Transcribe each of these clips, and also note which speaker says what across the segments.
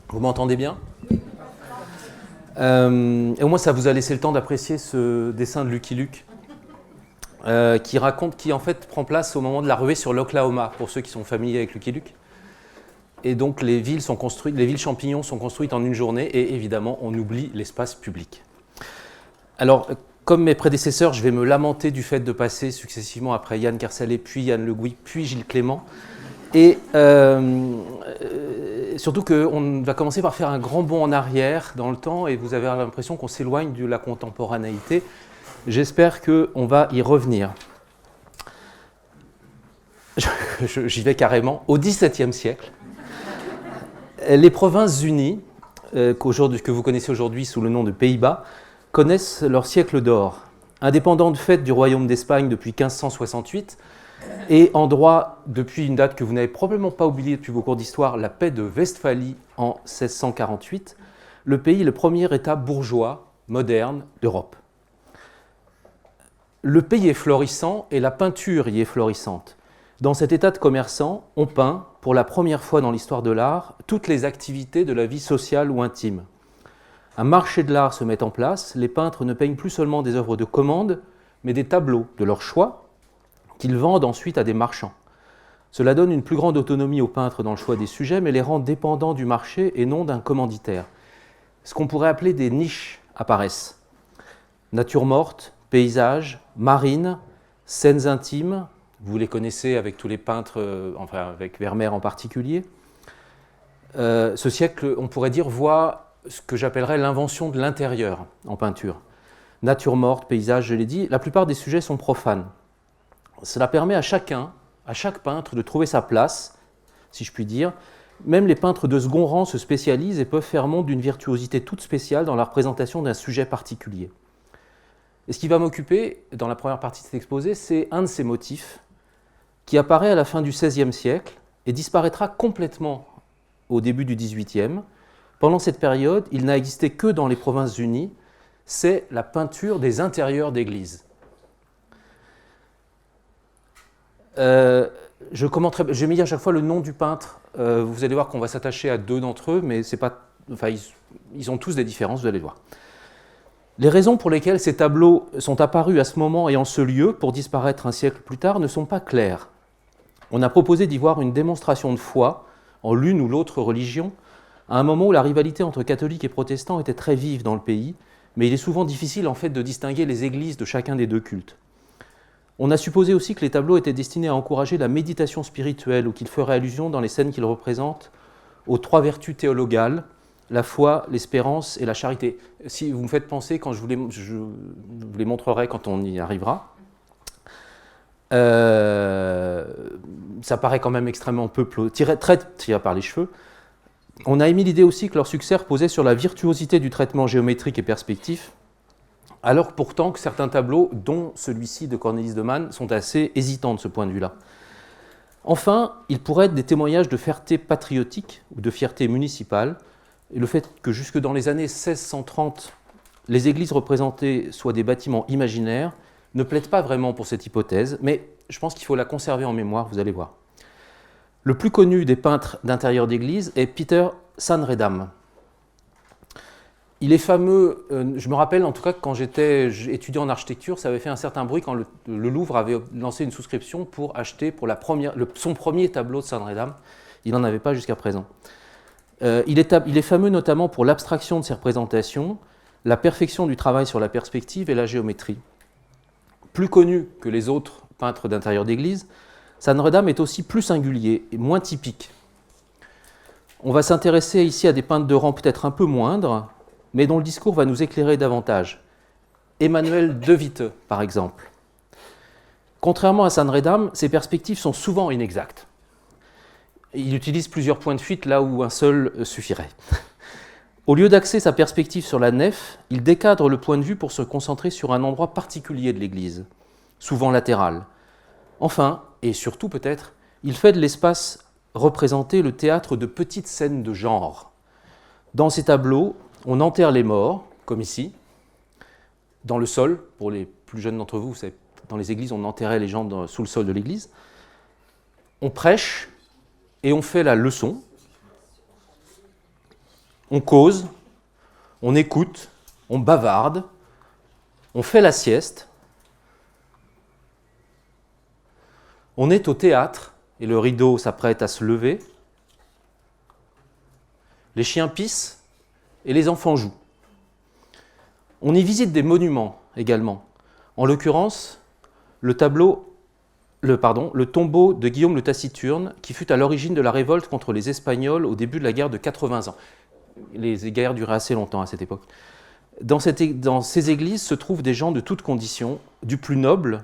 Speaker 1: Vous m'entendez bien ? Et au moins ça vous a laissé le temps d'apprécier ce dessin de Lucky Luke qui en fait prend place au moment de la ruée sur l'Oklahoma, pour ceux qui sont familiers avec Lucky Luke. Et donc les villes champignons sont construites en une journée et évidemment on oublie l'espace public. Alors comme mes prédécesseurs, je vais me lamenter du fait de passer successivement après Yann Kersalé, puis Yann Le Gouy, puis Gilles Clément. Et surtout qu'on va commencer par faire un grand bond en arrière dans le temps et vous avez l'impression qu'on s'éloigne de la contemporanéité. J'espère qu'on va y revenir. J'y vais carrément. Au XVIIe siècle, les Provinces-Unies, que vous connaissez aujourd'hui sous le nom de Pays-Bas, connaissent leur siècle d'or. Indépendants de fait du Royaume d'Espagne depuis 1568, et en droit, depuis une date que vous n'avez probablement pas oubliée depuis vos cours d'histoire, la paix de Westphalie en 1648, le pays est le premier État bourgeois moderne d'Europe. Le pays est florissant et la peinture y est florissante. Dans cet état de commerçant, on peint, pour la première fois dans l'histoire de l'art, toutes les activités de la vie sociale ou intime. Un marché de l'art se met en place, les peintres ne peignent plus seulement des œuvres de commande, mais des tableaux de leur choix, qu'ils vendent ensuite à des marchands. Cela donne une plus grande autonomie aux peintres dans le choix des sujets, mais les rend dépendants du marché et non d'un commanditaire. Ce qu'on pourrait appeler des niches apparaissent. Nature morte, paysages, marines, scènes intimes, vous les connaissez avec tous les peintres, enfin avec Vermeer en particulier. Ce siècle, on pourrait dire, voit ce que j'appellerais l'invention de l'intérieur en peinture. Nature morte, paysage, je l'ai dit, la plupart des sujets sont profanes. Cela permet à chaque peintre de trouver sa place, si je puis dire. Même les peintres de second rang se spécialisent et peuvent faire montre d'une virtuosité toute spéciale dans la représentation d'un sujet particulier. Et ce qui va m'occuper dans la première partie de cet exposé, c'est un de ces motifs qui apparaît à la fin du XVIe siècle et disparaîtra complètement au début du XVIIIe. Pendant cette période, il n'a existé que dans les Provinces-Unies, c'est la peinture des intérieurs d'églises. Je mets à chaque fois le nom du peintre. Vous allez voir qu'on va s'attacher à deux d'entre eux, mais c'est pas, enfin, ils ont tous des différences, vous allez voir. Les raisons pour lesquelles ces tableaux sont apparus à ce moment et en ce lieu, pour disparaître un siècle plus tard, ne sont pas claires. On a proposé d'y voir une démonstration de foi en l'une ou l'autre religion, à un moment où la rivalité entre catholiques et protestants était très vive dans le pays, mais il est souvent difficile en fait de distinguer les églises de chacun des deux cultes. On a supposé aussi que les tableaux étaient destinés à encourager la méditation spirituelle ou qu'ils feraient allusion dans les scènes qu'ils représentent aux trois vertus théologales, la foi, l'espérance et la charité. Si vous me faites penser, quand je vous les montrerai quand on y arrivera, ça paraît quand même extrêmement peu très tiré par les cheveux. On a émis l'idée aussi que leur succès reposait sur la virtuosité du traitement géométrique et perspectif, alors pourtant que certains tableaux, dont celui-ci de Cornelis de Man, sont assez hésitants de ce point de vue-là. Enfin, il pourrait être des témoignages de fierté patriotique ou de fierté municipale, et le fait que jusque dans les années 1630, les églises représentées soient des bâtiments imaginaires ne plaide pas vraiment pour cette hypothèse, mais je pense qu'il faut la conserver en mémoire, vous allez voir. Le plus connu des peintres d'intérieur d'église est Peter Sanredam. Il est fameux, je me rappelle en tout cas que quand j'étais étudiant en architecture, ça avait fait un certain bruit quand le Louvre avait lancé une souscription pour acheter pour son premier tableau de Sanredam. Il n'en avait pas jusqu'à présent. Il est fameux notamment pour l'abstraction de ses représentations, la perfection du travail sur la perspective et la géométrie. Plus connu que les autres peintres d'intérieur d'église, Sanredam est aussi plus singulier et moins typique. On va s'intéresser ici à des peintres de rang peut-être un peu moindre, mais dont le discours va nous éclairer davantage. Emmanuel De Witte, par exemple. Contrairement à Sanredam, ses perspectives sont souvent inexactes. Il utilise plusieurs points de fuite là où un seul suffirait. Au lieu d'axer sa perspective sur la nef, il décadre le point de vue pour se concentrer sur un endroit particulier de l'église, souvent latéral. Enfin, et surtout peut-être, il fait de l'espace représenter le théâtre de petites scènes de genre. Dans ces tableaux, on enterre les morts, comme ici, dans le sol. Pour les plus jeunes d'entre vous, dans les églises, on enterrait les gens sous le sol de l'église. On prêche et on fait la leçon. On cause, on écoute, on bavarde, on fait la sieste, on est au théâtre et le rideau s'apprête à se lever, les chiens pissent et les enfants jouent. On y visite des monuments également, en l'occurrence le tombeau de Guillaume le Taciturne, qui fut à l'origine de la révolte contre les Espagnols au début de la guerre de 80 ans. Les guerres duraient assez longtemps à cette époque. Dans ces églises se trouvent des gens de toutes conditions, du plus noble,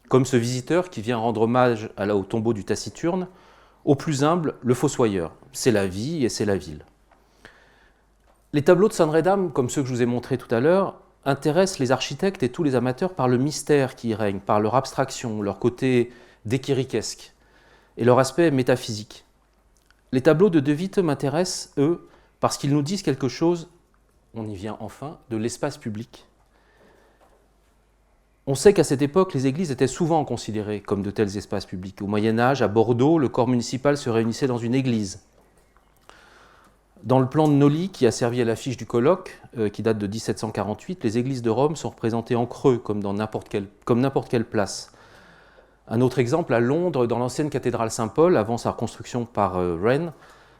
Speaker 1: comme ce visiteur qui vient rendre hommage au tombeau du Taciturne, au plus humble, le fossoyeur. C'est la vie et c'est la ville. Les tableaux de Sanredam, comme ceux que je vous ai montrés tout à l'heure, intéressent les architectes et tous les amateurs par le mystère qui y règne, par leur abstraction, leur côté déchiriquesque et leur aspect métaphysique. Les tableaux de De Witte m'intéressent, eux, parce qu'ils nous disent quelque chose, on y vient enfin, de l'espace public. On sait qu'à cette époque, les églises étaient souvent considérées comme de tels espaces publics. Au Moyen-Âge, à Bordeaux, le corps municipal se réunissait dans une église. Dans le plan de Nolly, qui a servi à l'affiche du colloque, qui date de 1748, les églises de Rome sont représentées en creux, comme n'importe quelle place. Un autre exemple, à Londres, dans l'ancienne cathédrale Saint-Paul, avant sa reconstruction par Wren,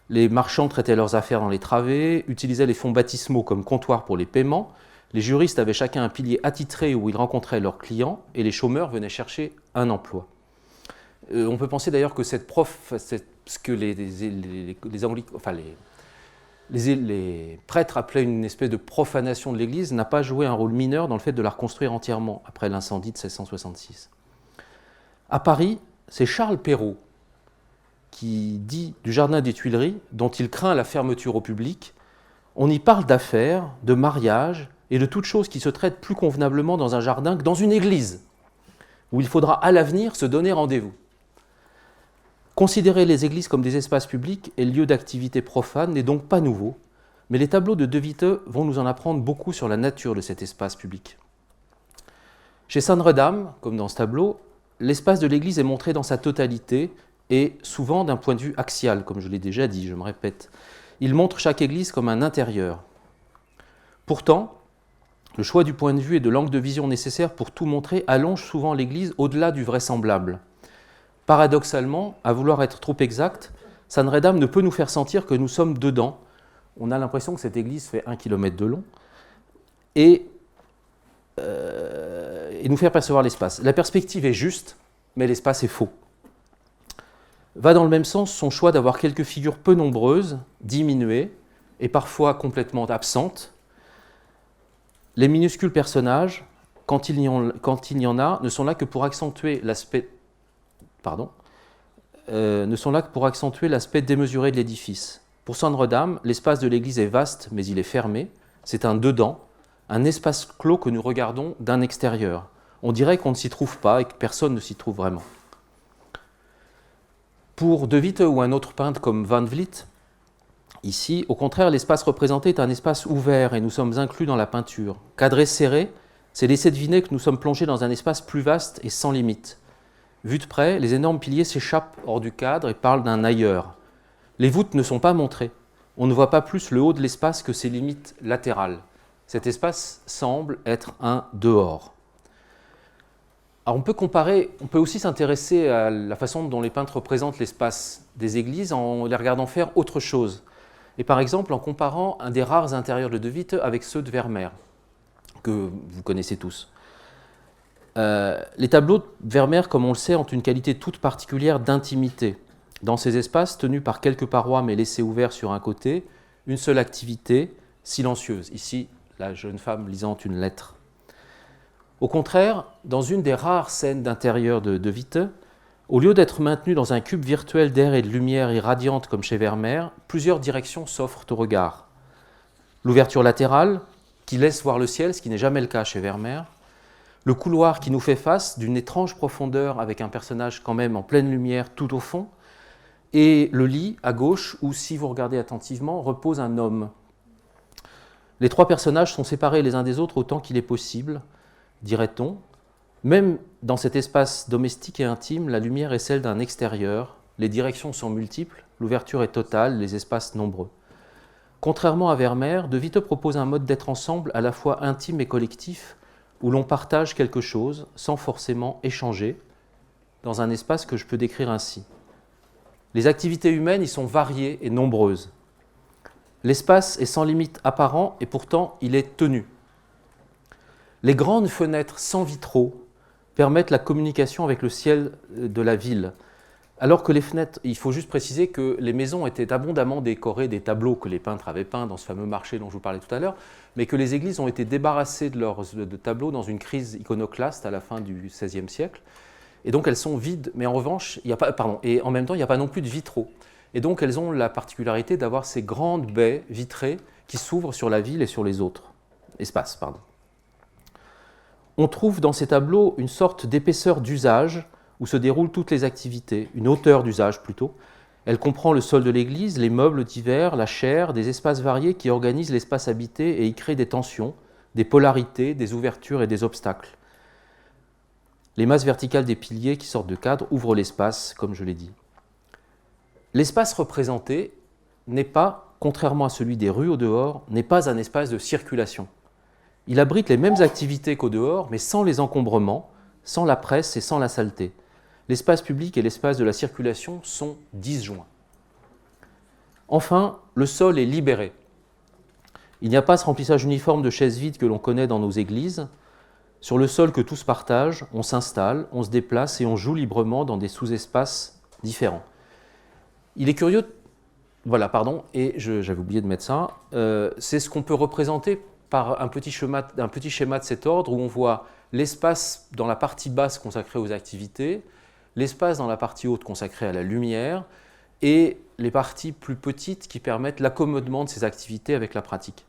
Speaker 1: les marchands traitaient leurs affaires dans les travées, utilisaient les fonds baptismaux comme comptoir pour les paiements, les juristes avaient chacun un pilier attitré où ils rencontraient leurs clients, et les chômeurs venaient chercher un emploi. On peut penser d'ailleurs que ce que les prêtres appelaient une espèce de profanation de l'Église n'a pas joué un rôle mineur dans le fait de la reconstruire entièrement après l'incendie de 1666. À Paris, c'est Charles Perrault qui dit du jardin des Tuileries, dont il craint la fermeture au public, on y parle d'affaires, de mariage et de toutes choses qui se traitent plus convenablement dans un jardin que dans une église, où il faudra à l'avenir se donner rendez-vous. Considérer les églises comme des espaces publics et lieux d'activité profane n'est donc pas nouveau, mais les tableaux de De Witte vont nous en apprendre beaucoup sur la nature de cet espace public. Chez Sanredam, comme dans ce tableau, l'espace de l'église est montré dans sa totalité et souvent d'un point de vue axial, comme je l'ai déjà dit, je me répète. Il montre chaque église comme un intérieur. Pourtant, le choix du point de vue et de l'angle de vision nécessaire pour tout montrer allonge souvent l'église au-delà du vraisemblable. Paradoxalement, à vouloir être trop exact, Sanredam ne peut nous faire sentir que nous sommes dedans. On a l'impression que cette église fait 1 km de long et nous faire percevoir l'espace. La perspective est juste, mais l'espace est faux. Va dans le même sens son choix d'avoir quelques figures peu nombreuses, diminuées et parfois complètement absentes. Les minuscules personnages, quand il y en a, ne sont là que pour accentuer l'aspect démesuré de l'édifice. Pour Sanredam, l'espace de l'église est vaste, mais il est fermé. C'est un dedans, un espace clos que nous regardons d'un extérieur. On dirait qu'on ne s'y trouve pas et que personne ne s'y trouve vraiment. Pour De Witte ou un autre peintre comme Van Vliet, ici, au contraire, l'espace représenté est un espace ouvert et nous sommes inclus dans la peinture. Cadré serré, c'est laisser deviner que nous sommes plongés dans un espace plus vaste et sans limite. Vu de près, les énormes piliers s'échappent hors du cadre et parlent d'un ailleurs. Les voûtes ne sont pas montrées. On ne voit pas plus le haut de l'espace que ses limites latérales. Cet espace semble être un dehors. Alors on peut aussi s'intéresser à la façon dont les peintres représentent l'espace des églises en les regardant faire autre chose. Et par exemple en comparant un des rares intérieurs de De Witte avec ceux de Vermeer, que vous connaissez tous. Les tableaux de Vermeer, comme on le sait, ont une qualité toute particulière d'intimité. Dans ces espaces, tenus par quelques parois mais laissés ouverts sur un côté, une seule activité, silencieuse. Ici, la jeune femme lisant une lettre. Au contraire, dans une des rares scènes d'intérieur de Witte, au lieu d'être maintenu dans un cube virtuel d'air et de lumière irradiante comme chez Vermeer, plusieurs directions s'offrent au regard. L'ouverture latérale, qui laisse voir le ciel, ce qui n'est jamais le cas chez Vermeer, le couloir qui nous fait face d'une étrange profondeur avec un personnage quand même en pleine lumière tout au fond, et le lit à gauche où, si vous regardez attentivement, repose un homme. Les trois personnages sont séparés les uns des autres autant qu'il est possible, dirait-on. Même dans cet espace domestique et intime, la lumière est celle d'un extérieur, les directions sont multiples, l'ouverture est totale, les espaces nombreux. Contrairement à Vermeer, De Witte propose un mode d'être ensemble à la fois intime et collectif, où l'on partage quelque chose sans forcément échanger, dans un espace que je peux décrire ainsi. Les activités humaines y sont variées et nombreuses. L'espace est sans limite apparent et pourtant il est tenu. Les grandes fenêtres sans vitraux permettent la communication avec le ciel de la ville. Alors que les fenêtres, il faut juste préciser que les maisons étaient abondamment décorées des tableaux que les peintres avaient peints dans ce fameux marché dont je vous parlais tout à l'heure, mais que les églises ont été débarrassées de leurs tableaux dans une crise iconoclaste à la fin du XVIe siècle. Et donc elles sont vides, mais en revanche, et en même temps, il n'y a pas non plus de vitraux. Et donc elles ont la particularité d'avoir ces grandes baies vitrées qui s'ouvrent sur la ville et sur les autres espaces. On trouve dans ces tableaux une sorte d'épaisseur d'usage où se déroulent toutes les activités, une hauteur d'usage plutôt. Elle comprend le sol de l'église, les meubles divers, la chaire, des espaces variés qui organisent l'espace habité et y créent des tensions, des polarités, des ouvertures et des obstacles. Les masses verticales des piliers qui sortent de cadre ouvrent l'espace, comme je l'ai dit. L'espace représenté n'est pas, contrairement à celui des rues au dehors, n'est pas un espace de circulation. Il abrite les mêmes activités qu'au dehors, mais sans les encombrements, sans la presse et sans la saleté. L'espace public et l'espace de la circulation sont disjoints. Enfin, le sol est libéré. Il n'y a pas ce remplissage uniforme de chaises vides que l'on connaît dans nos églises. Sur le sol que tous partagent, on s'installe, on se déplace et on joue librement dans des sous-espaces différents. Il est curieux, et j'avais oublié de mettre ça, c'est ce qu'on peut représenter par un petit schéma de cet ordre où on voit l'espace dans la partie basse consacrée aux activités, l'espace dans la partie haute consacrée à la lumière et les parties plus petites qui permettent l'accommodement de ces activités avec la pratique.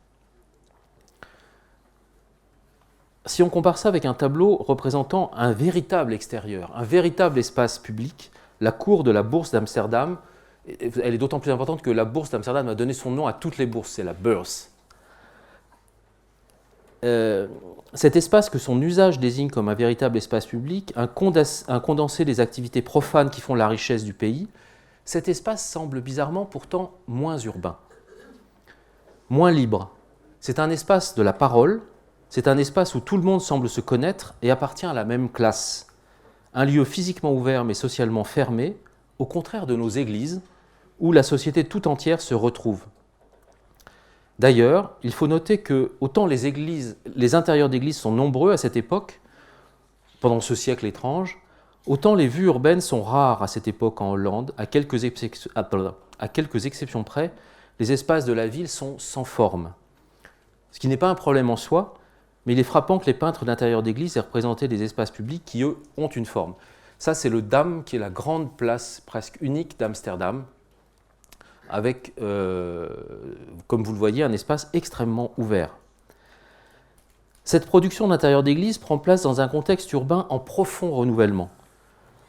Speaker 1: Si on compare ça avec un tableau représentant un véritable extérieur, un véritable espace public, la cour de la Bourse d'Amsterdam, elle est d'autant plus importante que la Bourse d'Amsterdam a donné son nom à toutes les bourses, c'est la Beurs. Cet espace que son usage désigne comme un véritable espace public, un condensé des activités profanes qui font la richesse du pays, cet espace semble bizarrement pourtant moins urbain, moins libre. C'est un espace de la parole, c'est un espace où tout le monde semble se connaître et appartient à la même classe. Un lieu physiquement ouvert mais socialement fermé, au contraire de nos églises, où la société tout entière se retrouve. D'ailleurs, il faut noter que autant les intérieurs d'églises sont nombreux à cette époque, pendant ce siècle étrange, autant les vues urbaines sont rares à cette époque en Hollande. À quelques exceptions près, les espaces de la ville sont sans forme. Ce qui n'est pas un problème en soi, mais il est frappant que les peintres d'intérieur d'église aient représenté des espaces publics qui, eux, ont une forme. Ça, c'est le Dam, qui est la grande place presque unique d'Amsterdam, avec, comme vous le voyez, un espace extrêmement ouvert. Cette production d'intérieur d'église prend place dans un contexte urbain en profond renouvellement.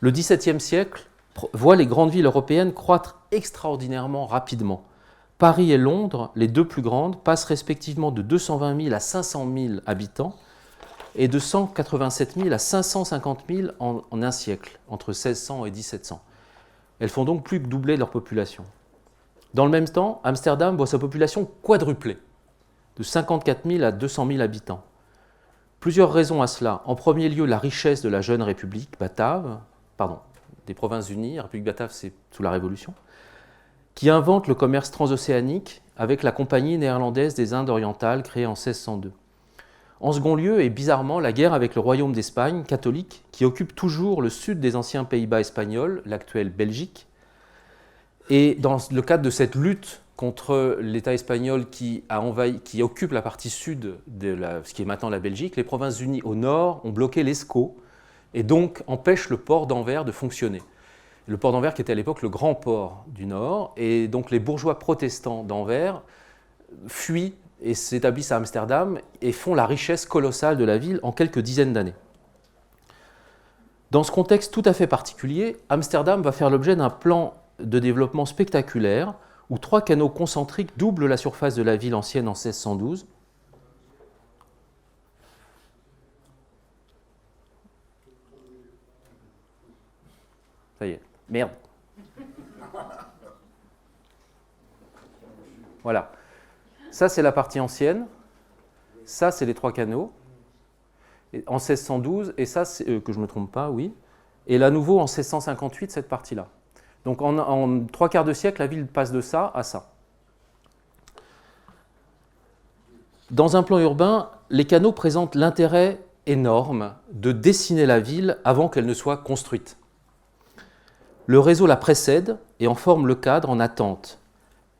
Speaker 1: Le XVIIe siècle voit les grandes villes européennes croître extraordinairement rapidement. Paris et Londres, les deux plus grandes, passent respectivement de 220 000 à 500 000 habitants et de 187 000 à 550 000 en un siècle, entre 1600 et 1700. Elles font donc plus que doubler leur population. Dans le même temps, Amsterdam voit sa population quadrupler, de 54 000 à 200 000 habitants. Plusieurs raisons à cela. En premier lieu, la richesse de la jeune République batave, des Provinces-Unies, la République batave c'est sous la Révolution, qui invente le commerce transocéanique avec la Compagnie néerlandaise des Indes orientales créée en 1602. En second lieu, et bizarrement, la guerre avec le Royaume d'Espagne, catholique, qui occupe toujours le sud des anciens Pays-Bas espagnols, l'actuelle Belgique. Et dans le cadre de cette lutte contre l'État espagnol qui occupe la partie sud de ce qui est maintenant la Belgique, les Provinces-Unies au nord ont bloqué l'Escaut et donc empêchent le port d'Anvers de fonctionner. Le port d'Anvers qui était à l'époque le grand port du nord, et donc les bourgeois protestants d'Anvers fuient et s'établissent à Amsterdam et font la richesse colossale de la ville en quelques dizaines d'années. Dans ce contexte tout à fait particulier, Amsterdam va faire l'objet d'un plan de développement spectaculaire où 3 canaux concentriques doublent la surface de la ville ancienne en 1612. Ça y est, merde. Voilà. Ça, c'est la partie ancienne. Ça, c'est les 3 canaux. En 1612, et ça, que je ne me trompe pas, oui. Et là, nouveau, en 1658, cette partie-là. Donc, en 3/4 de siècle, la ville passe de ça à ça. Dans un plan urbain, les canaux présentent l'intérêt énorme de dessiner la ville avant qu'elle ne soit construite. Le réseau la précède et en forme le cadre en attente.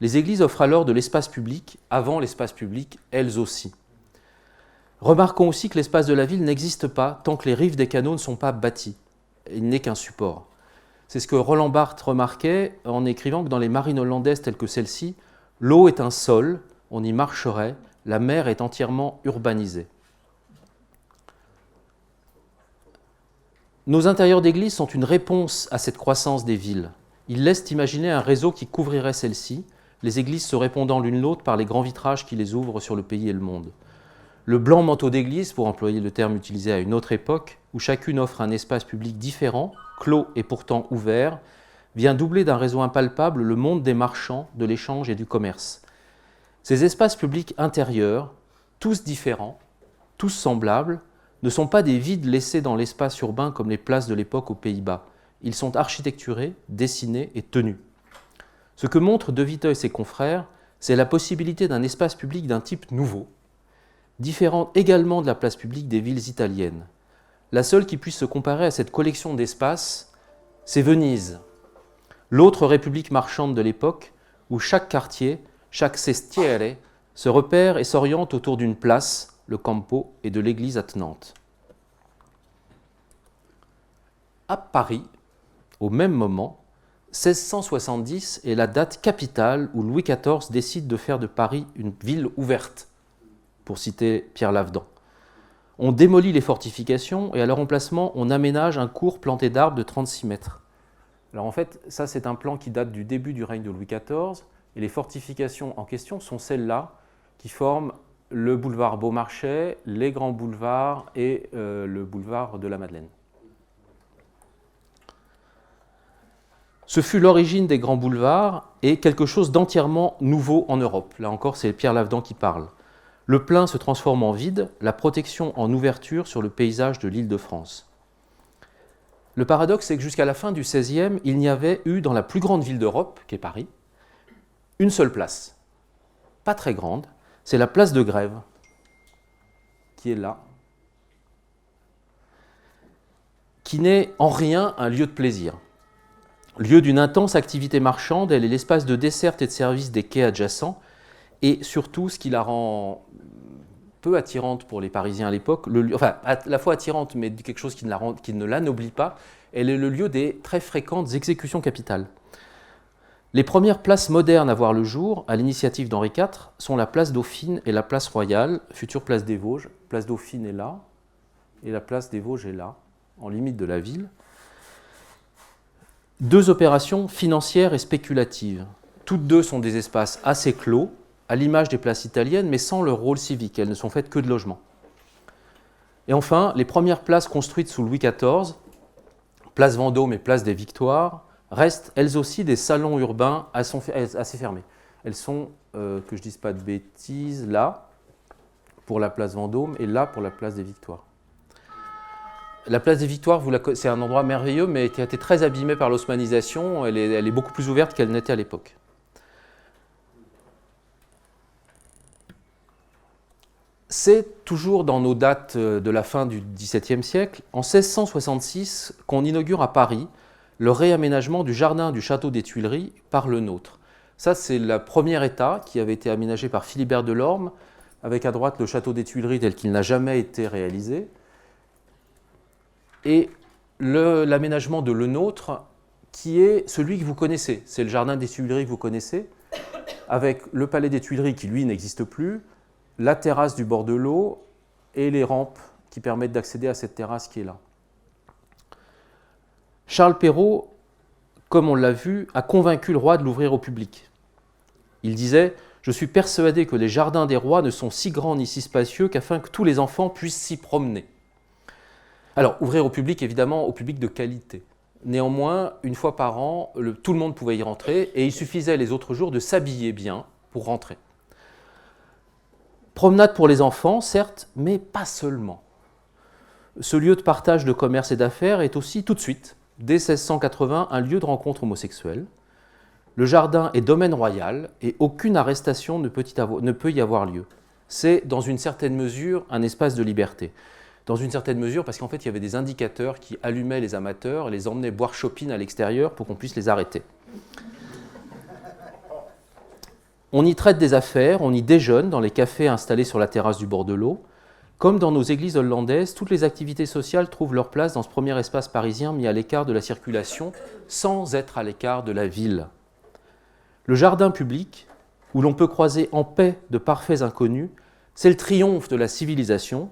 Speaker 1: Les églises offrent alors de l'espace public avant l'espace public, elles aussi. Remarquons aussi que l'espace de la ville n'existe pas tant que les rives des canaux ne sont pas bâties. Il n'est qu'un support. C'est ce que Roland Barthes remarquait en écrivant que dans les marines hollandaises telles que celle-ci, l'eau est un sol, on y marcherait, la mer est entièrement urbanisée. Nos intérieurs d'églises sont une réponse à cette croissance des villes. Ils laissent imaginer un réseau qui couvrirait celles-ci, les églises se répondant l'une l'autre par les grands vitrages qui les ouvrent sur le pays et le monde. Le blanc manteau d'église, pour employer le terme utilisé à une autre époque, où chacune offre un espace public différent, clos et pourtant ouvert, vient doubler d'un réseau impalpable le monde des marchands, de l'échange et du commerce. Ces espaces publics intérieurs, tous différents, tous semblables, ne sont pas des vides laissés dans l'espace urbain comme les places de l'époque aux Pays-Bas. Ils sont architecturés, dessinés et tenus. Ce que montrent De Witte et ses confrères, c'est la possibilité d'un espace public d'un type nouveau, différent également de la place publique des villes italiennes. La seule qui puisse se comparer à cette collection d'espaces, c'est Venise, l'autre république marchande de l'époque, où chaque quartier, chaque sestiere, se repère et s'oriente autour d'une place, le Campo, et de l'église attenante. À Paris, au même moment, 1670 est la date capitale où Louis XIV décide de faire de Paris une ville ouverte, pour citer Pierre Lavedan. On démolit les fortifications et à leur emplacement, on aménage un cours planté d'arbres de 36 mètres. Alors en fait, ça c'est un plan qui date du début du règne de Louis XIV et les fortifications en question sont celles-là qui forment le boulevard Beaumarchais, les grands boulevards et le boulevard de la Madeleine. Ce fut l'origine des grands boulevards et quelque chose d'entièrement nouveau en Europe. Là encore, c'est Pierre Lavedan qui parle. Le plein se transforme en vide, la protection en ouverture sur le paysage de l'Île-de-France. Le paradoxe, c'est que jusqu'à la fin du XVIe, il n'y avait eu dans la plus grande ville d'Europe, qui est Paris, une seule place. Pas très grande, c'est la place de Grève, qui est là, qui n'est en rien un lieu de plaisir. Lieu d'une intense activité marchande, elle est l'espace de desserte et de service des quais adjacents, et surtout, ce qui la rend peu attirante pour les Parisiens à l'époque, enfin, à la fois attirante, mais quelque chose qui ne l'anoblit pas, elle est le lieu des très fréquentes exécutions capitales. Les premières places modernes à voir le jour, à l'initiative d'Henri IV, sont la place Dauphine et la place Royale, future place des Vosges. Place Dauphine est là, et la place des Vosges est là, en limite de la ville. Deux opérations financières et spéculatives. Toutes deux sont des espaces assez clos, à l'image des places italiennes, mais sans leur rôle civique. Elles ne sont faites que de logements. Et enfin, les premières places construites sous Louis XIV, place Vendôme et place des Victoires, restent elles aussi des salons urbains assez fermés. Elles sont, que je ne dise pas de bêtises, là, pour la place Vendôme, et là, pour la place des Victoires. La place des Victoires, c'est un endroit merveilleux, mais qui a été très abîmé par l'osmanisation. Elle est beaucoup plus ouverte qu'elle n'était à l'époque. C'est toujours dans nos dates de la fin du XVIIe siècle, en 1666, qu'on inaugure à Paris le réaménagement du jardin du château des Tuileries par le nôtre. Ça, c'est le premier état qui avait été aménagé par Philibert Delorme, avec à droite le château des Tuileries tel qu'il n'a jamais été réalisé. Et l'aménagement de le nôtre, qui est celui que vous connaissez. C'est le jardin des Tuileries que vous connaissez, avec le palais des Tuileries qui, lui, n'existe plus, la terrasse du bord de l'eau et les rampes qui permettent d'accéder à cette terrasse qui est là. Charles Perrault, comme on l'a vu, a convaincu le roi de l'ouvrir au public. Il disait « Je suis persuadé que les jardins des rois ne sont si grands ni si spacieux qu'afin que tous les enfants puissent s'y promener. » Alors, ouvrir au public, évidemment, au public de qualité. Néanmoins, une fois par an, tout le monde pouvait y rentrer et il suffisait les autres jours de s'habiller bien pour rentrer. Promenade pour les enfants, certes, mais pas seulement. Ce lieu de partage de commerce et d'affaires est aussi tout de suite, dès 1680, un lieu de rencontre homosexuelle. Le jardin est domaine royal et aucune arrestation ne peut y avoir lieu. C'est, dans une certaine mesure, un espace de liberté. Dans une certaine mesure, parce qu'en fait, il y avait des indicateurs qui allumaient les amateurs et les emmenaient boire shopping à l'extérieur pour qu'on puisse les arrêter. On y traite des affaires, on y déjeune dans les cafés installés sur la terrasse du bord de l'eau. Comme dans nos églises hollandaises, toutes les activités sociales trouvent leur place dans ce premier espace parisien mis à l'écart de la circulation, sans être à l'écart de la ville. Le jardin public, où l'on peut croiser en paix de parfaits inconnus, c'est le triomphe de la civilisation.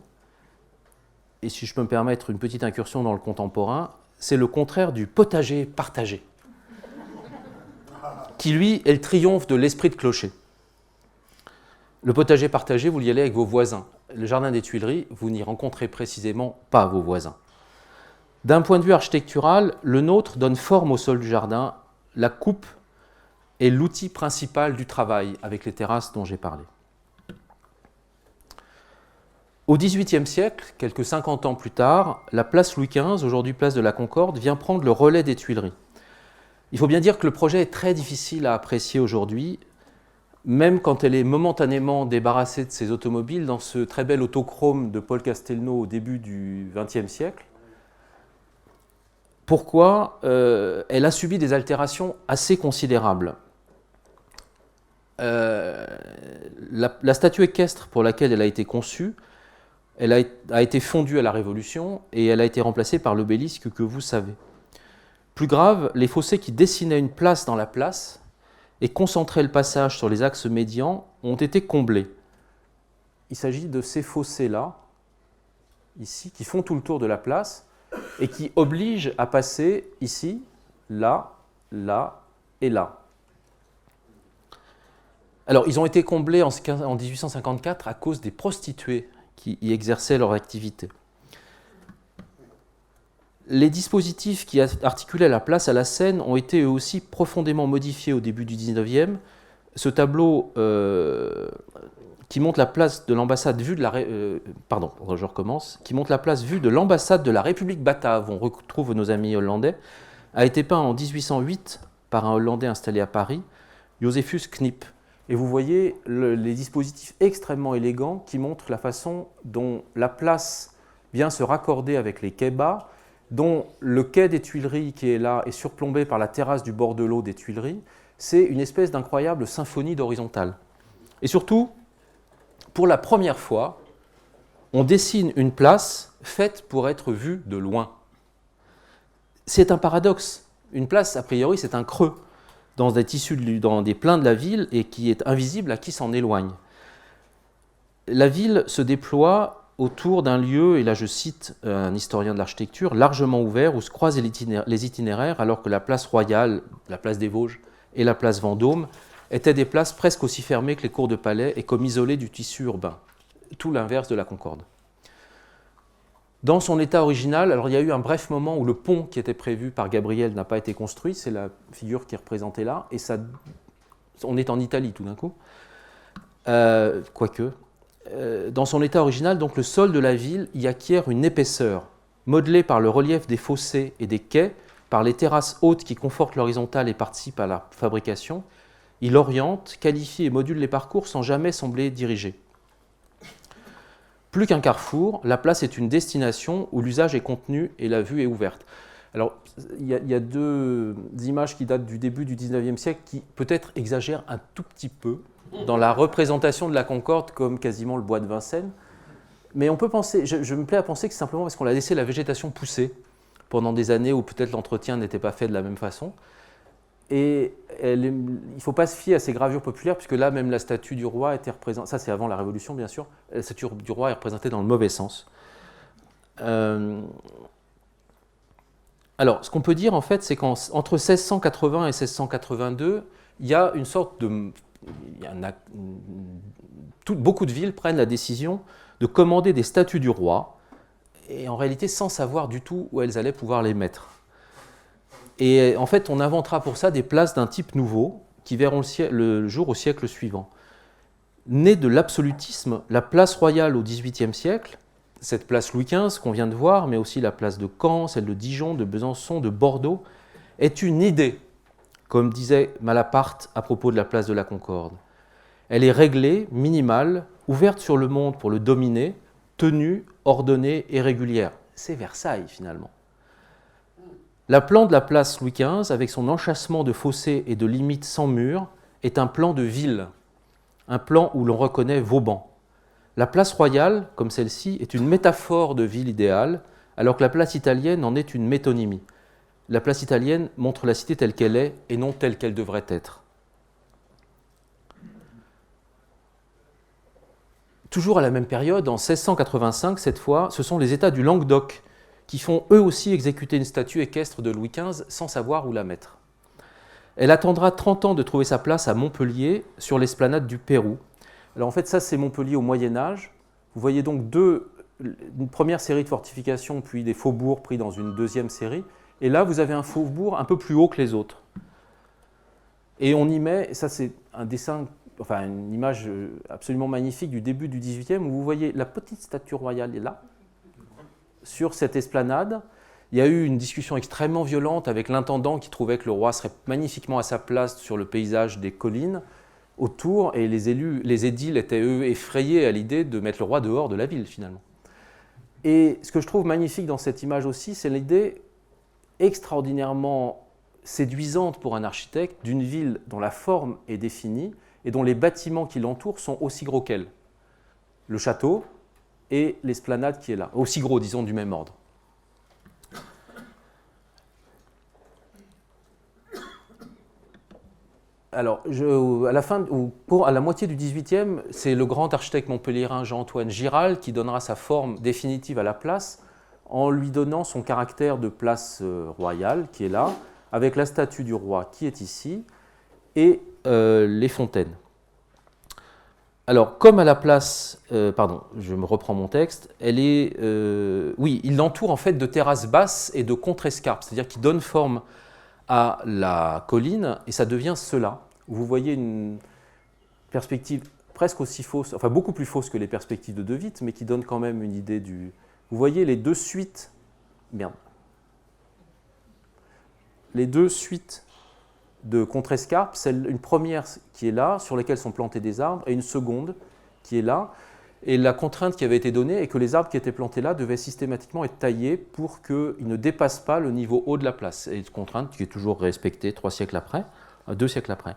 Speaker 1: Et si je peux me permettre une petite incursion dans le contemporain, c'est le contraire du potager partagé, qui lui est le triomphe de l'esprit de clocher. Le potager partagé, vous y allez avec vos voisins. Le jardin des Tuileries, vous n'y rencontrez précisément pas vos voisins. D'un point de vue architectural, le nôtre donne forme au sol du jardin. La coupe est l'outil principal du travail, avec les terrasses dont j'ai parlé. Au XVIIIe siècle, quelques 50 ans plus tard, la place Louis XV, aujourd'hui place de la Concorde, vient prendre le relais des Tuileries. Il faut bien dire que le projet est très difficile à apprécier aujourd'hui, même quand elle est momentanément débarrassée de ses automobiles dans ce très bel autochrome de Paul Castelnau au début du XXe siècle. Pourquoi ? Elle a subi des altérations assez considérables. La statue équestre pour laquelle elle a été conçue, elle a été fondue à la Révolution et elle a été remplacée par l'obélisque que vous savez. Plus grave, les fossés qui dessinaient une place dans la place et concentraient le passage sur les axes médians ont été comblés. Il s'agit de ces fossés-là, ici, qui font tout le tour de la place et qui obligent à passer ici, là, là et là. Alors, ils ont été comblés en 1854 à cause des prostituées qui y exerçaient leur activité. Les dispositifs qui articulaient la place à la Seine ont été eux aussi profondément modifiés au début du XIXe. Ce tableau qui montre la place de l'ambassade vue de la qui montre la place vue de l'ambassade de la République batave, on retrouve nos amis hollandais, a été peint en 1808 par un Hollandais installé à Paris, Josephus Knip. Et vous voyez les dispositifs extrêmement élégants qui montrent la façon dont la place vient se raccorder avec les quais bas, dont le quai des Tuileries qui est là est surplombé par la terrasse du bord de l'eau des Tuileries. C'est une espèce d'incroyable symphonie d'horizontale. Et surtout, pour la première fois, on dessine une place faite pour être vue de loin. C'est un paradoxe. Une place, a priori, c'est un creux dans des tissus, dans des pleins de la ville et qui est invisible à qui s'en éloigne. La ville se déploie autour d'un lieu, et là je cite un historien de l'architecture, largement ouvert où se croisent les itinéraires, alors que la place Royale, la place des Vosges et la place Vendôme étaient des places presque aussi fermées que les cours de palais et comme isolées du tissu urbain, tout l'inverse de la Concorde. Dans son état original, alors il y a eu un bref moment où le pont qui était prévu par Gabriel n'a pas été construit, c'est la figure qui est représentée là, et ça, on est en Italie tout d'un coup, quoique. Dans son état original, donc, le sol de la ville y acquiert une épaisseur, modelée par le relief des fossés et des quais, par les terrasses hautes qui confortent l'horizontale et participent à la fabrication. Il oriente, qualifie et module les parcours sans jamais sembler diriger. Plus qu'un carrefour, la place est une destination où l'usage est contenu et la vue est ouverte. Alors, il y a deux images qui datent du début du XIXe siècle qui peut-être exagèrent un tout petit peu dans la représentation de la Concorde comme quasiment le bois de Vincennes. Mais on peut penser, je me plais à penser que c'est simplement parce qu'on a laissé la végétation pousser pendant des années où peut-être l'entretien n'était pas fait de la même façon. Et il ne faut pas se fier à ces gravures populaires, puisque là, même la statue du roi était représentée, ça c'est avant la Révolution bien sûr, la statue du roi est représentée dans le mauvais sens. Alors, ce qu'on peut dire en fait, c'est qu'entre 1680 et 1682, il y a une sorte de... beaucoup de villes prennent la décision de commander des statues du roi, et en réalité sans savoir du tout où elles allaient pouvoir les mettre. Et en fait, on inventera pour ça des places d'un type nouveau qui verront le jour au siècle suivant. naît de l'absolutisme. La place royale au XVIIIe siècle, cette place Louis XV qu'on vient de voir, mais aussi la place de Caen, celle de Dijon, de Besançon, de Bordeaux, est une idée, comme disait Malaparte à propos de la place de la Concorde. Elle est réglée, minimale, ouverte sur le monde pour le dominer, tenue, ordonnée et régulière. C'est Versailles, finalement. La plan de la place Louis XV, avec son enchâssement de fossés et de limites sans murs, est un plan de ville, un plan où l'on reconnaît Vauban. La place royale, comme celle-ci, est une métaphore de ville idéale, alors que la place italienne en est une métonymie. La place italienne montre la cité telle qu'elle est et non telle qu'elle devrait être. Toujours à la même période, en 1685, cette fois, ce sont les États du Languedoc qui font eux aussi exécuter une statue équestre de Louis XV sans savoir où la mettre. Elle attendra 30 ans de trouver sa place à Montpellier, sur l'esplanade du Pérou. Alors en fait, ça c'est Montpellier au Moyen-Âge. Vous voyez donc une première série de fortifications, puis des faubourgs pris dans une deuxième série. Et là, vous avez un faubourg un peu plus haut que les autres. Et on y met, et ça c'est un dessin, enfin une image absolument magnifique du début du XVIIIe, où vous voyez la petite statue royale est là, sur cette esplanade. Il y a eu une discussion extrêmement violente avec l'intendant qui trouvait que le roi serait magnifiquement à sa place sur le paysage des collines autour, et les édiles étaient eux effrayés à l'idée de mettre le roi dehors de la ville finalement. Et ce que je trouve magnifique dans cette image aussi, c'est l'idée extraordinairement séduisante pour un architecte d'une ville dont la forme est définie et dont les bâtiments qui l'entourent sont aussi gros qu'elle. Le château et l'esplanade qui est là, aussi gros, disons, du même ordre. Alors, à la moitié du XVIIIe, c'est le grand architecte montpelliérain Jean-Antoine Giral qui donnera sa forme définitive à la place en lui donnant son caractère de place royale qui est là, avec la statue du roi qui est ici et les fontaines. Alors, comme à la place, je me reprends mon texte, il l'entoure en fait de terrasses basses et de contre-escarpes, c'est-à-dire qu'il donne forme à la colline, et ça devient cela. Vous voyez une perspective presque aussi fausse, enfin beaucoup plus fausse que les perspectives de De Witt, mais qui donne quand même une idée du... Vous voyez les deux suites... Les deux suites de contre-escarpes, une première qui est là, sur laquelle sont plantés des arbres, et une seconde qui est là. Et la contrainte qui avait été donnée est que les arbres qui étaient plantés là devaient systématiquement être taillés pour qu'ils ne dépassent pas le niveau haut de la place. Et une contrainte qui est toujours respectée 2 siècles après.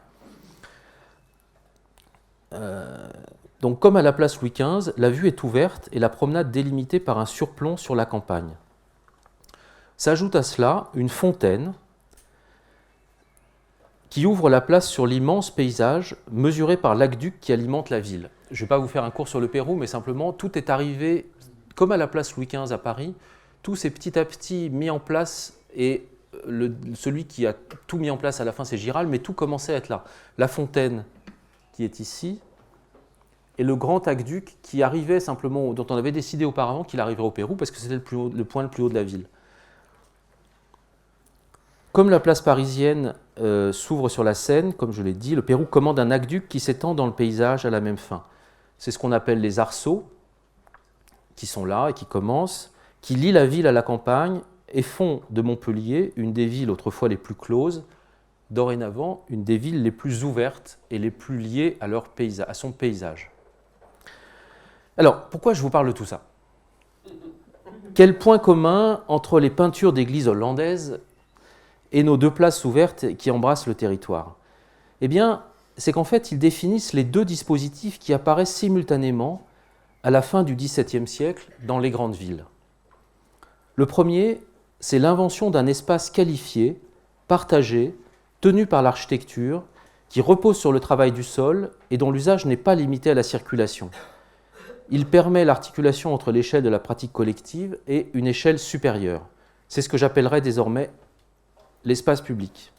Speaker 1: Donc comme à la place Louis XV, la vue est ouverte et la promenade délimitée par un surplomb sur la campagne. S'ajoute à cela une fontaine qui ouvre la place sur l'immense paysage mesuré par l'aqueduc qui alimente la ville. Je ne vais pas vous faire un cours sur le Pérou, mais simplement, tout est arrivé, comme à la place Louis XV à Paris, tout s'est petit à petit mis en place, et celui qui a tout mis en place à la fin, c'est Giral, mais tout commençait à être là. La fontaine qui est ici, et le grand aqueduc qui arrivait simplement, dont on avait décidé auparavant qu'il arriverait au Pérou, parce que c'était le point le plus haut de la ville. Comme la place parisienne s'ouvre sur la Seine, comme je l'ai dit, le Pérou commande un aqueduc qui s'étend dans le paysage à la même fin. C'est ce qu'on appelle les arceaux, qui sont là et qui commencent, qui lient la ville à la campagne et font de Montpellier une des villes autrefois les plus closes, dorénavant une des villes les plus ouvertes et les plus liées à son paysage. Alors, pourquoi je vous parle de tout ça ? Quel point commun entre les peintures d'églises hollandaises et nos deux places ouvertes qui embrassent le territoire ? Eh bien, c'est qu'en fait, ils définissent les deux dispositifs qui apparaissent simultanément à la fin du XVIIe siècle dans les grandes villes. Le premier, c'est l'invention d'un espace qualifié, partagé, tenu par l'architecture, qui repose sur le travail du sol et dont l'usage n'est pas limité à la circulation. Il permet l'articulation entre l'échelle de la pratique collective et une échelle supérieure. C'est ce que j'appellerais désormais l'espace public.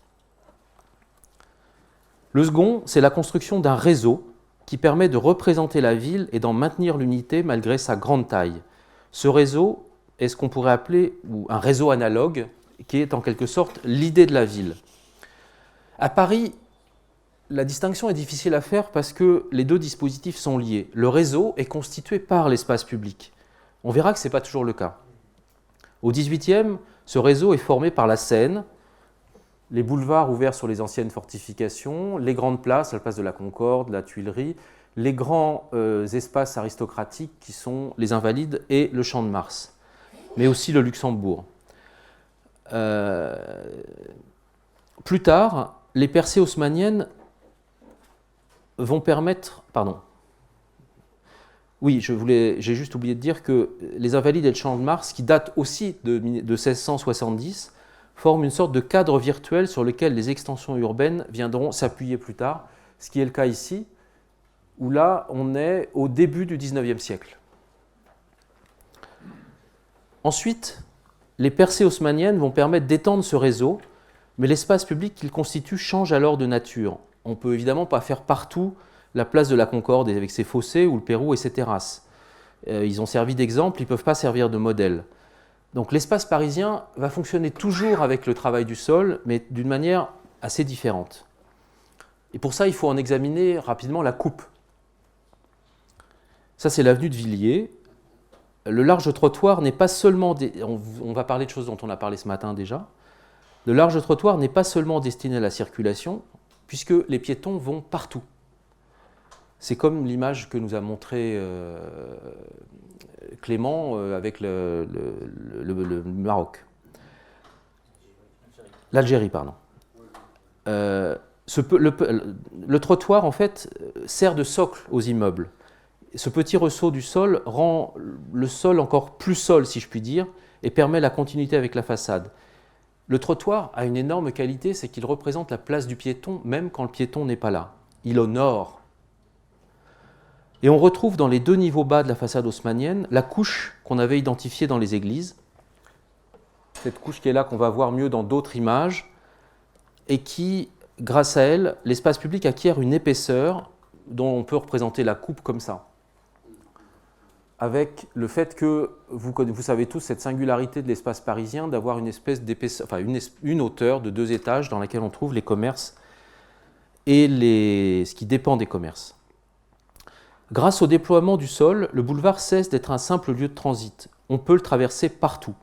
Speaker 1: Le second, c'est la construction d'un réseau qui permet de représenter la ville et d'en maintenir l'unité malgré sa grande taille. Ce réseau est ce qu'on pourrait appeler un réseau analogue, qui est en quelque sorte l'idée de la ville. À Paris, la distinction est difficile à faire parce que les deux dispositifs sont liés. Le réseau est constitué par l'espace public. On verra que ce n'est pas toujours le cas. Au XVIIIe, ce réseau est formé par la Seine, les boulevards ouverts sur les anciennes fortifications, les grandes places, la place de la Concorde, la Tuilerie, les grands espaces aristocratiques qui sont les Invalides et le Champ de Mars, mais aussi le Luxembourg. Plus tard, les percées haussmanniennes vont permettre... Pardon. Oui, j'ai juste oublié de dire que les Invalides et le Champ de Mars, qui datent aussi de 1670, forment une sorte de cadre virtuel sur lequel les extensions urbaines viendront s'appuyer plus tard, ce qui est le cas ici, où là, on est au début du XIXe siècle. Ensuite, les percées haussmanniennes vont permettre d'étendre ce réseau, mais l'espace public qu'il constitue change alors de nature. On ne peut évidemment pas faire partout la place de la Concorde avec ses fossés ou le Pérou et ses terrasses. Ils ont servi d'exemple, ils ne peuvent pas servir de modèle. Donc l'espace parisien va fonctionner toujours avec le travail du sol, mais d'une manière assez différente. Et pour ça, il faut en examiner rapidement la coupe. Ça, c'est l'avenue de Villiers. Le large trottoir n'est pas seulement... On va parler de choses dont on a parlé ce matin déjà. Le large trottoir n'est pas seulement destiné à la circulation, puisque les piétons vont partout. C'est comme l'image que nous a montrée Clément avec le Maroc. L'Algérie, pardon. Le trottoir, en fait, sert de socle aux immeubles. Ce petit ressaut du sol rend le sol encore plus sol, si je puis dire, et permet la continuité avec la façade. Le trottoir a une énorme qualité, c'est qu'il représente la place du piéton, même quand le piéton n'est pas là. Il honore. Et on retrouve dans les deux niveaux bas de la façade haussmannienne la couche qu'on avait identifiée dans les églises. Cette couche qui est là, qu'on va voir mieux dans d'autres images, et qui, grâce à elle, l'espace public acquiert une épaisseur dont on peut représenter la coupe comme ça. Avec le fait que, vous savez tous, cette singularité de l'espace parisien d'avoir une espèce d'épaisseur, enfin une hauteur de 2 étages dans laquelle on trouve les commerces et ce qui dépend des commerces. Grâce au déploiement du sol, le boulevard cesse d'être un simple lieu de transit. On peut le traverser partout.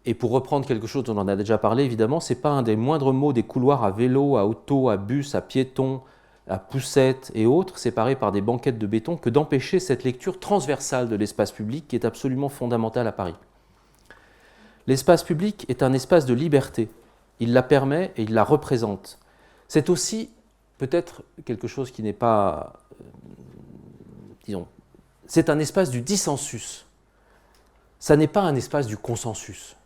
Speaker 1: Et pour reprendre quelque chose dont on en a déjà parlé, évidemment, ce n'est pas un des moindres mots des couloirs à vélo, à auto, à bus, à piéton, à poussette et autres, séparés par des banquettes de béton, que d'empêcher cette lecture transversale de l'espace public qui est absolument fondamentale à Paris. L'espace public est un espace de liberté. Il la permet et il la représente. C'est aussi peut-être quelque chose qui n'est pas... disons, c'est un espace du dissensus. Ça n'est pas un espace du consensus.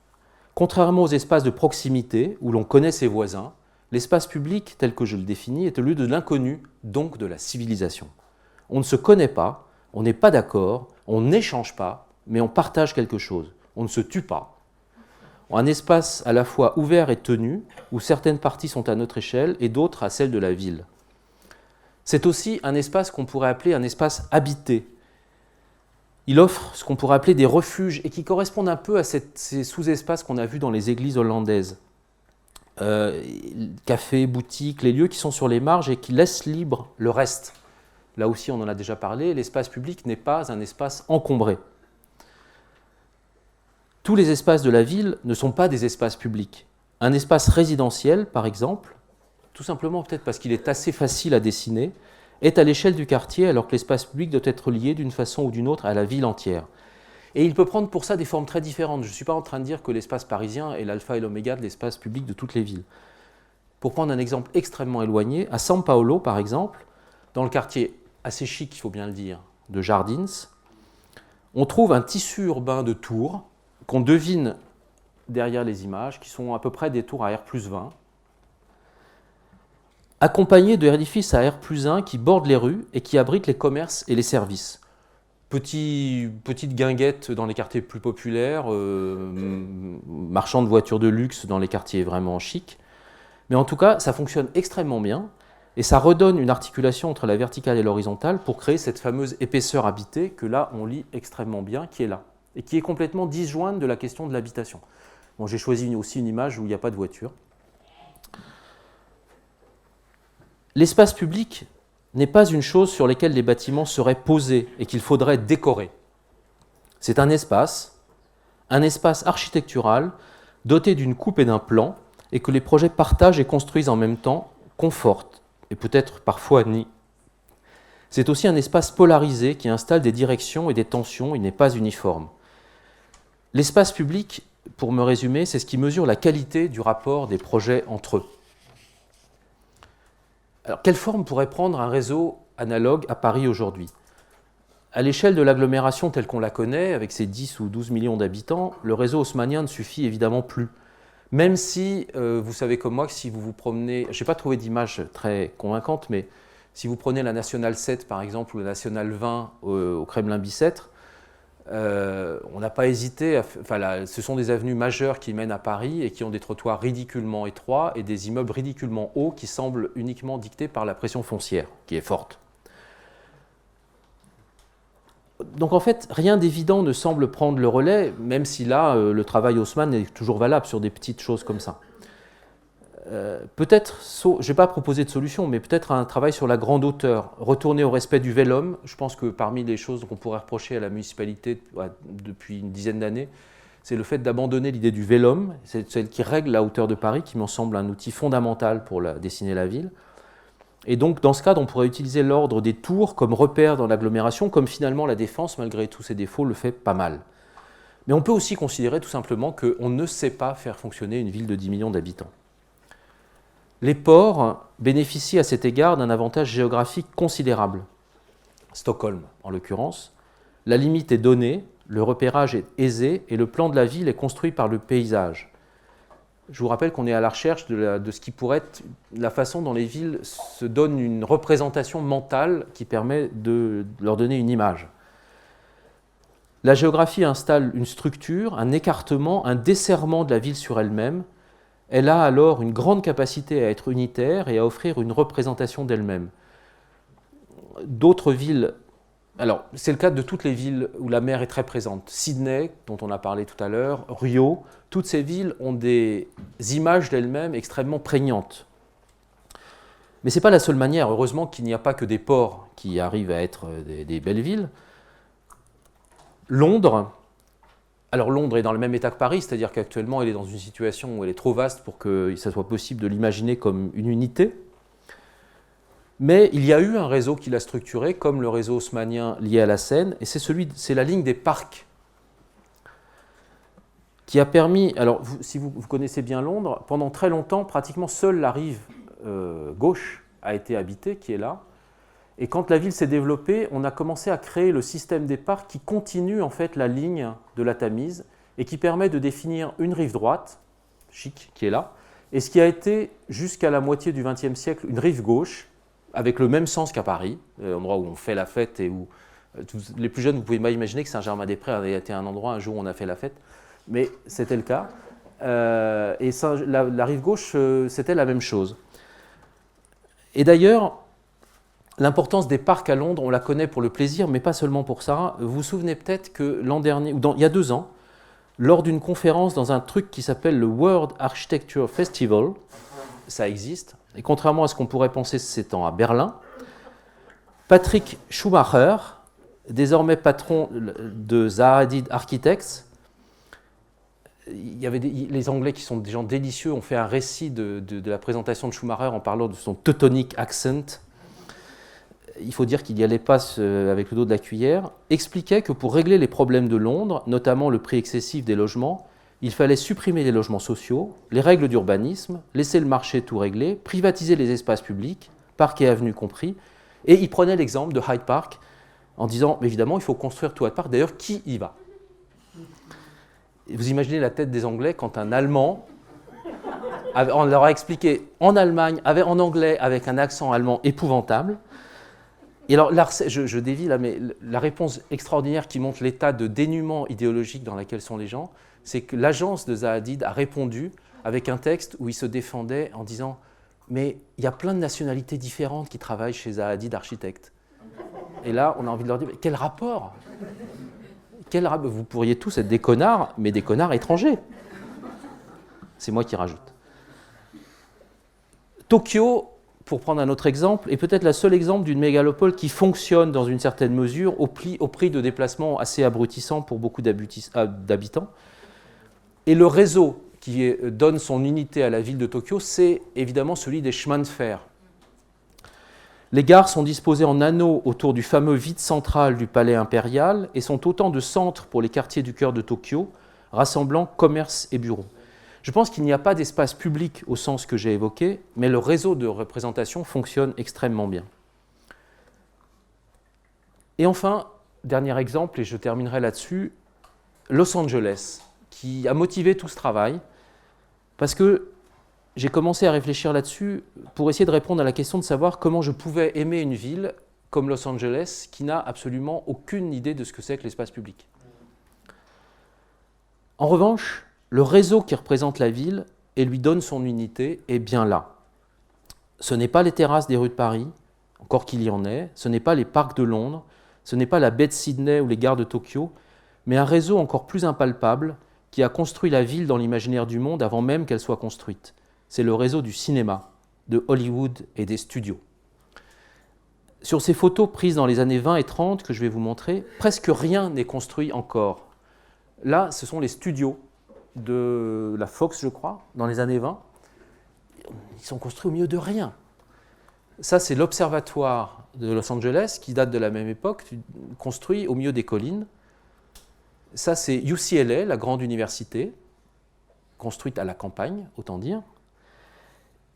Speaker 1: Contrairement aux espaces de proximité, où l'on connaît ses voisins, l'espace public, tel que je le définis, est le lieu de l'inconnu, donc de la civilisation. On ne se connaît pas, on n'est pas d'accord, on n'échange pas, mais on partage quelque chose. On ne se tue pas. Un espace à la fois ouvert et tenu, où certaines parties sont à notre échelle et d'autres à celle de la ville. C'est aussi un espace qu'on pourrait appeler un espace habité. Il offre ce qu'on pourrait appeler des refuges et qui correspondent un peu à ces sous-espaces qu'on a vus dans les églises hollandaises. Cafés, boutiques, les lieux qui sont sur les marges et qui laissent libre le reste. Là aussi, on en a déjà parlé, l'espace public n'est pas un espace encombré. Tous les espaces de la ville ne sont pas des espaces publics. Un espace résidentiel, par exemple, tout simplement peut-être parce qu'il est assez facile à dessiner, est à l'échelle du quartier alors que l'espace public doit être lié d'une façon ou d'une autre à la ville entière. Et il peut prendre pour ça des formes très différentes. Je ne suis pas en train de dire que l'espace parisien est l'alpha et l'oméga de l'espace public de toutes les villes. Pour prendre un exemple extrêmement éloigné, à São Paulo, par exemple, dans le quartier assez chic, il faut bien le dire, de Jardins, on trouve un tissu urbain de tours qu'on devine derrière les images, qui sont à peu près des tours à R+20, accompagnés d'édifices à R+1 qui bordent les rues et qui abritent les commerces et les services. Petite guinguette dans les quartiers plus populaires, marchands de voitures de luxe dans les quartiers vraiment chics. Mais en tout cas, ça fonctionne extrêmement bien et ça redonne une articulation entre la verticale et l'horizontale pour créer cette fameuse épaisseur habitée que là, on lit extrêmement bien, qui est là et qui est complètement disjointe de la question de l'habitation. Bon, j'ai choisi aussi une image où il n'y a pas de voiture. L'espace public n'est pas une chose sur laquelle les bâtiments seraient posés et qu'il faudrait décorer. C'est un espace architectural doté d'une coupe et d'un plan, et que les projets partagent et construisent en même temps, confortent, et peut-être parfois nient. C'est aussi un espace polarisé qui installe des directions et des tensions, il n'est pas uniforme. L'espace public, pour me résumer, c'est ce qui mesure la qualité du rapport des projets entre eux. Alors, quelle forme pourrait prendre un réseau analogue à Paris aujourd'hui ? À l'échelle de l'agglomération telle qu'on la connaît, avec ses 10 ou 12 millions d'habitants, le réseau haussmannien ne suffit évidemment plus. Même si, vous savez comme moi, que si vous vous promenez, je n'ai pas trouvé d'image très convaincante, mais si vous prenez la Nationale 7 par exemple, ou la Nationale 20 au Kremlin-Bicêtre, on n'a pas hésité, ce sont des avenues majeures qui mènent à Paris et qui ont des trottoirs ridiculement étroits et des immeubles ridiculement hauts qui semblent uniquement dictés par la pression foncière, qui est forte. Donc en fait, rien d'évident ne semble prendre le relais, même si là, le travail Haussmann est toujours valable sur des petites choses comme ça. Peut-être, je ne vais pas proposer de solution, mais peut-être un travail sur la grande hauteur, retourner au respect du vélum. Je pense que parmi les choses qu'on pourrait reprocher à la municipalité depuis une dizaine d'années, c'est le fait d'abandonner l'idée du vélum, c'est celle qui règle la hauteur de Paris, qui m'en semble un outil fondamental pour dessiner la ville. Et donc, dans ce cadre, on pourrait utiliser l'ordre des tours comme repère dans l'agglomération, comme finalement la Défense, malgré tous ses défauts, le fait pas mal. Mais on peut aussi considérer tout simplement qu'on ne sait pas faire fonctionner une ville de 10 millions d'habitants. Les ports bénéficient à cet égard d'un avantage géographique considérable. Stockholm, en l'occurrence. La limite est donnée, le repérage est aisé et le plan de la ville est construit par le paysage. Je vous rappelle qu'on est à la recherche de ce qui pourrait être la façon dont les villes se donnent une représentation mentale qui permet de leur donner une image. La géographie installe une structure, un écartement, un desserrement de la ville sur elle-même. Elle a alors une grande capacité à être unitaire et à offrir une représentation d'elle-même. D'autres villes, alors c'est le cas de toutes les villes où la mer est très présente. Sydney, dont on a parlé tout à l'heure, Rio, toutes ces villes ont des images d'elles-mêmes extrêmement prégnantes. Mais ce n'est pas la seule manière. Heureusement qu'il n'y a pas que des ports qui arrivent à être des belles villes. Londres est dans le même état que Paris, c'est-à-dire qu'actuellement elle est dans une situation où elle est trop vaste pour que ça soit possible de l'imaginer comme une unité. Mais il y a eu un réseau qui l'a structuré, comme le réseau haussmannien lié à la Seine, et c'est la ligne des parcs qui a permis, alors si vous connaissez bien Londres, pendant très longtemps, pratiquement seule la rive gauche a été habitée, qui est là. Et quand la ville s'est développée, on a commencé à créer le système des parcs qui continue en fait la ligne de la Tamise et qui permet de définir une rive droite, chic, qui est là, et ce qui a été jusqu'à la moitié du XXe siècle une rive gauche, avec le même sens qu'à Paris, l'endroit où on fait la fête et où les plus jeunes, vous pouvez pas imaginer que Saint-Germain-des-Prés avait été un endroit un jour où on a fait la fête, mais c'était le cas. Et la rive gauche, c'était la même chose. Et d'ailleurs, l'importance des parcs à Londres, on la connaît pour le plaisir, mais pas seulement pour ça. Vous vous souvenez peut-être que l'an dernier, il y a 2 ans, lors d'une conférence dans un truc qui s'appelle le World Architecture Festival, ça existe, et contrairement à ce qu'on pourrait penser s'étant à Berlin, Patrick Schumacher, désormais patron de Zaha Hadid Architects, il y avait les Anglais qui sont des gens délicieux, ont fait un récit de la présentation de Schumacher en parlant de son teutonic accent. Il faut dire qu'il n'y allait pas avec le dos de la cuillère, expliquait que pour régler les problèmes de Londres, notamment le prix excessif des logements, il fallait supprimer les logements sociaux, les règles d'urbanisme, laisser le marché tout régler, privatiser les espaces publics, parcs et avenues compris, et il prenait l'exemple de Hyde Park en disant, évidemment, il faut construire tout Hyde Park, d'ailleurs, qui y va ? Vous imaginez la tête des Anglais quand un Allemand, on leur a expliqué en Allemagne, en anglais, avec un accent allemand épouvantable. Et alors, je dévie là, mais la réponse extraordinaire qui montre l'état de dénuement idéologique dans lequel sont les gens, c'est que l'agence de Zaha Hadid a répondu avec un texte où il se défendait en disant « Mais il y a plein de nationalités différentes qui travaillent chez Zaha Hadid Architectes. » Et là, on a envie de leur dire « Quel rapport ? Vous pourriez tous être des connards, mais des connards étrangers. » C'est moi qui rajoute. Tokyo, pour prendre un autre exemple, est peut-être le seul exemple d'une mégalopole qui fonctionne dans une certaine mesure au prix de déplacements assez abrutissants pour beaucoup d'habitants. Et le réseau qui donne son unité à la ville de Tokyo, c'est évidemment celui des chemins de fer. Les gares sont disposées en anneaux autour du fameux vide central du palais impérial et sont autant de centres pour les quartiers du cœur de Tokyo, rassemblant commerce et bureaux. Je pense qu'il n'y a pas d'espace public au sens que j'ai évoqué, mais le réseau de représentation fonctionne extrêmement bien. Et enfin, dernier exemple, et je terminerai là-dessus, Los Angeles, qui a motivé tout ce travail, parce que j'ai commencé à réfléchir là-dessus pour essayer de répondre à la question de savoir comment je pouvais aimer une ville comme Los Angeles, qui n'a absolument aucune idée de ce que c'est que l'espace public. En revanche, le réseau qui représente la ville et lui donne son unité est bien là. Ce n'est pas les terrasses des rues de Paris, encore qu'il y en ait, ce n'est pas les parcs de Londres, ce n'est pas la baie de Sydney ou les gares de Tokyo, mais un réseau encore plus impalpable qui a construit la ville dans l'imaginaire du monde avant même qu'elle soit construite. C'est le réseau du cinéma, de Hollywood et des studios. Sur ces photos prises dans les années 20 et 30 que je vais vous montrer, presque rien n'est construit encore. Là, ce sont les studios de la Fox, je crois, dans les années 20. Ils sont construits au milieu de rien. Ça, c'est l'observatoire de Los Angeles, qui date de la même époque, construit au milieu des collines. Ça, c'est UCLA, la grande université, construite à la campagne, autant dire.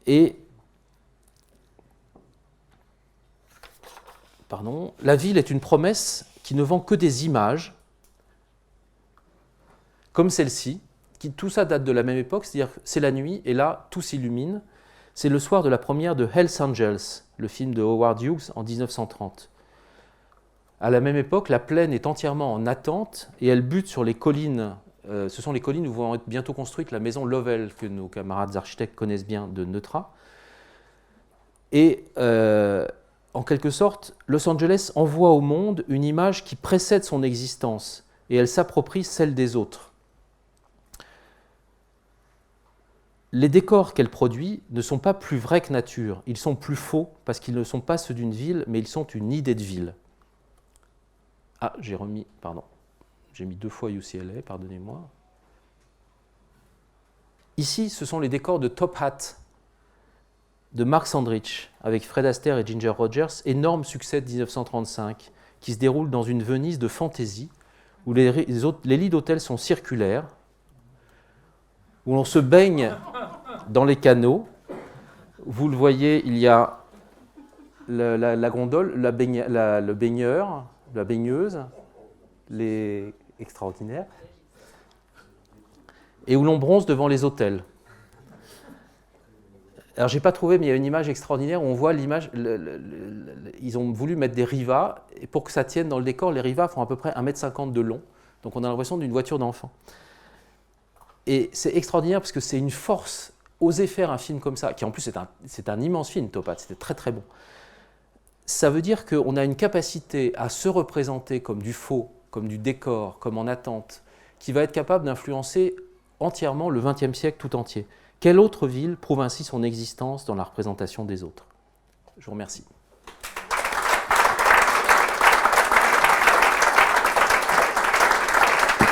Speaker 1: Et la ville est une promesse qui ne vend que des images, comme celle-ci. Tout ça date de la même époque, c'est-à-dire que c'est la nuit, et là, tout s'illumine. C'est le soir de la première de Hells Angels, le film de Howard Hughes en 1930. À la même époque, la plaine est entièrement en attente, et elle bute sur les collines. Ce sont les collines où vont être bientôt construites la maison Lovell, que nos camarades architectes connaissent bien, de Neutra. Et en quelque sorte, Los Angeles envoie au monde une image qui précède son existence, et elle s'approprie celle des autres. Les décors qu'elle produit ne sont pas plus vrais que nature, ils sont plus faux parce qu'ils ne sont pas ceux d'une ville, mais ils sont une idée de ville. Ah, j'ai mis 2 fois UCLA, pardonnez-moi. Ici, ce sont les décors de Top Hat, de Mark Sandrich, avec Fred Astaire et Ginger Rogers, énorme succès de 1935, qui se déroule dans une Venise de fantaisie, où les lits d'hôtel sont circulaires, où l'on se baigne dans les canaux. Vous le voyez, il y a la gondole, le baigneur, la baigneuse, les extraordinaires, et où l'on bronze devant les hôtels. Alors, je n'ai pas trouvé, mais il y a une image extraordinaire où on voit l'image. Ils ont voulu mettre des rivas, et pour que ça tienne dans le décor, les rivas font à peu près 1,50 m de long. Donc, on a l'impression d'une voiture d'enfant. Et c'est extraordinaire parce que c'est une force, oser faire un film comme ça, qui en plus c'est un immense film, Top Hat, c'était très très bon. Ça veut dire qu'on a une capacité à se représenter comme du faux, comme du décor, comme en attente, qui va être capable d'influencer entièrement le XXe siècle tout entier. Quelle autre ville prouve ainsi son existence dans la représentation des autres? Je vous remercie.